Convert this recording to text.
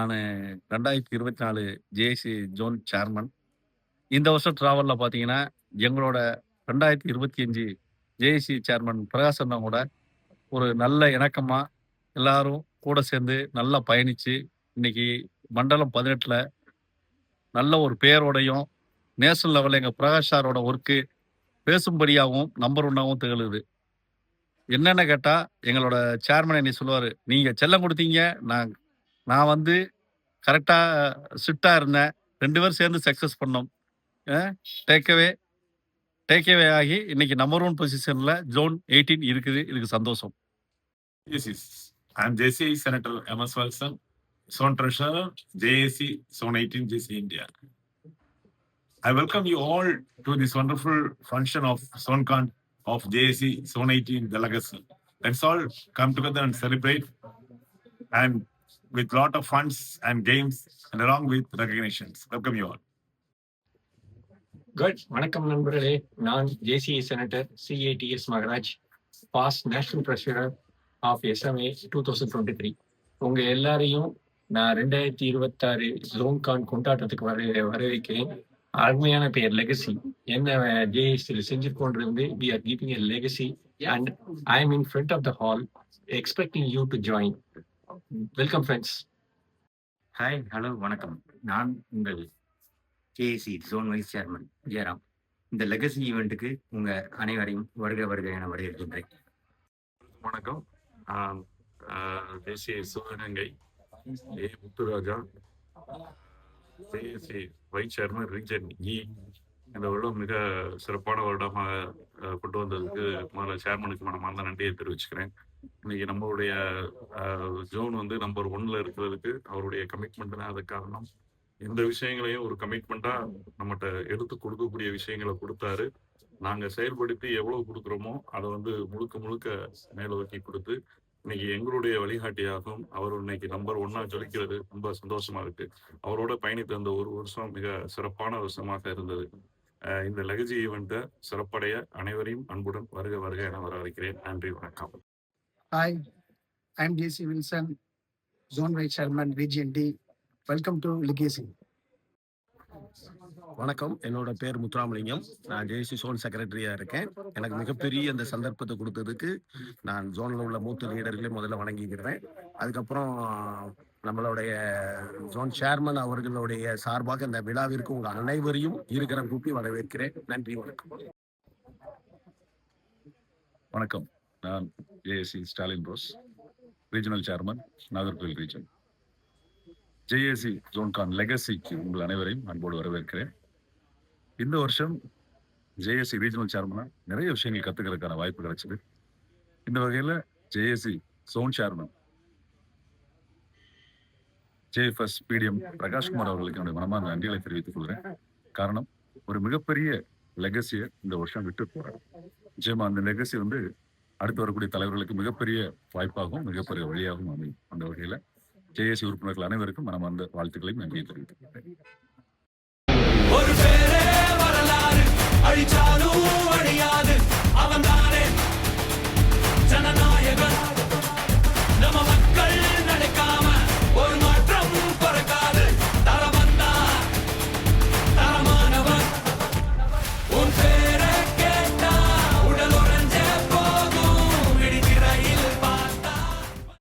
நானு 2024 JAC zone chairman. இந்த வருஷம் ட்ராவல்ல பார்த்தீங்கன்னா, எங்களோட 2025 ஜேஏசி சேர்மன் பிரகாஷ் அண்ணா கூட ஒரு நல்ல இணக்கமா எல்லாரும் கூட சேர்ந்து நல்லா பயணிச்சு, இன்னைக்கு மண்டலம் 18ல நல்ல ஒரு பேரோடையும், நேஷனல் லெவல்ல எங்க பிரகாஷ் சாரோட ஒர்க்கு பேசும்படியாவும், நம்பர் 1ஆவும் திகழுது. என்னன்னு கேட்டா, எங்களோட சேர்மன் என்னைய சொல்லுவாரு, "நீங்க செல்லம் குடுத்தீங்க. நான் வந்து கரெக்ட்டா ஸ்ட்ரிக்ட்டா இருந்தேன். 2 பேரும் சேர்ந்து சக்சஸ் பண்ணோம். அ டேக் அவே ஆகி இன்னைக்கு நம்பர் 1 பொசிஷன்ல ஜோன் 18 இருக்குது. இதுக்கு சந்தோஷம்." Yes, yes. I'm JC Senator MS Wilson, Zone Treasurer, JAC, Zone 18, JC India. I welcome you all to this wonderful function of ZoneCon of JAC, Zone 18, the legacy. Let's all come together and celebrate, and with lot of funds and games, and along with recognitions. Welcome you all. Good. வணக்கம் நண்பர்களே. நான் JC senator CATS Maharaj, past national treasurer of SMA 2023. உங்க எல்லாரையும் நான் 2026 ஜோன்கான் கொண்டாட்டத்துக்கு வரவேற்கிறேன். அருமையான பெயர் legacy. என்ன ஜேஎஸ்சியில் செஞ்சு கொண்டிருந்து we are keeping a legacy and I am in front of the hall expecting you to join. Welcome friends. Hi, hello, வணக்கம். நான் உங்கள் JAC zone vice chairman Jayaram. இந்த லெகசி ஈவெண்ட்டுக்கு உங்க அனைவரையும் வருக வருக என வரவேற்கின்றேன். வணக்கம். தேசிய சிவகங்கை முத்துராஜா, தேசிய வைஸ் சேர்மன் ரீஜன் இ. இந்த வருடம் மிக சிறப்பான வருடமாக கொண்டு வந்ததுக்கு முதல்ல சேர்மனுக்கு மனமார்ந்த நன்றியை தெரிவிச்சுக்கிறேன். இன்னைக்கு நம்மளுடைய ஜோன் வந்து நம்பர் 1ல இருக்கிறதுக்கு அவருடைய கமிட்மெண்ட் தான் அது காரணம். எந்த விஷயங்களையும் ஒரு கமிட்மெண்ட்டா நம்மகிட்ட எடுத்து கொடுக்கக்கூடிய விஷயங்களை கொடுத்தாரு. நாங்க செயல்படுத்தி எவ்வளவு கொடுக்குறோமோ அதை வந்து முழுக்க முழுக்க மேலோக்கி கொடுத்து இன்னைக்கு எங்களுடைய வழிகாட்டியாகவும் அவர் இன்னைக்கு நம்பர் 1ஆ ஜொலிக்கிறது ரொம்ப சந்தோஷமா இருக்கு. அவரோட பயணித்த அந்த ஒரு வருஷம் மிக சிறப்பான வருஷமாக இருந்தது. இந்த லெகசி ஈவெண்ட்டை சிறப்படைய அனைவரையும் அன்புடன் வருக வருக என வரவேற்கிறேன். நன்றி, வணக்கம். Hi, I'm JC Wilson, Zone Vice Chairman, Region D. Welcome to Legacy. வணக்கம். என்னோட பேர் முத்துராமலிங்கம். நான் ஜேஏசி ஜோன் செக்ரட்டரியா இருக்கேன். எனக்கு மிகப்பெரிய அந்த சந்தர்ப்பத்தை கொடுத்ததுக்கு நான் ஜோனில் உள்ள மூத்த லீடர்களே முதல்ல வணங்கிக்கிறேன். அதுக்கப்புறம் நம்மளுடைய ஜோன் சேர்மன் அவர்களுடைய சார்பாக இந்த விழாவிற்கு உங்கள் அனைவரையும் இருக்கிற கூப்பி வரவேற்கிறேன். நன்றி, வணக்கம். வணக்கம். நான் JAC Stalin Bose, regional chairman, Nagercoil region. JAC ஜோன்கான் லெகசிக்கு உங்கள் அனைவரையும் அன்போடு வரவேற்கிறேன். இந்த வருஷம் ஜேஏசி ரீஜனல் சேர்மனா நிறைய விஷயங்கள் கற்றுக்கிறதுக்கான வாய்ப்பு கிடைச்சது. இந்த வகையில் JAC zone chairman JFS PDM Prakashkumar அவர்களுக்கு என்னுடைய மனமார்ந்த நன்றிகளை தெரிவித்துக் கொள்கிறேன். காரணம், ஒரு மிகப்பெரிய லெகசியை இந்த வருஷம் விட்டு போறாங்க. நிச்சயமா அந்த லெகசி வந்து அடுத்து வரக்கூடிய தலைவர்களுக்கு மிகப்பெரிய வாய்ப்பாகவும் மிகப்பெரிய வழியாகவும் அமையும். அந்த வகையில் ஜேஏசி உறுப்பினர்கள் அனைவருக்கும் மனமார்ந்த வாழ்த்துக்களையும் நன்றியை தெரிவித்துக் ஒரு பேரே வரலாறு அழிச்சாலும் அழியாது அவன்தானே ஜனநாயகன்.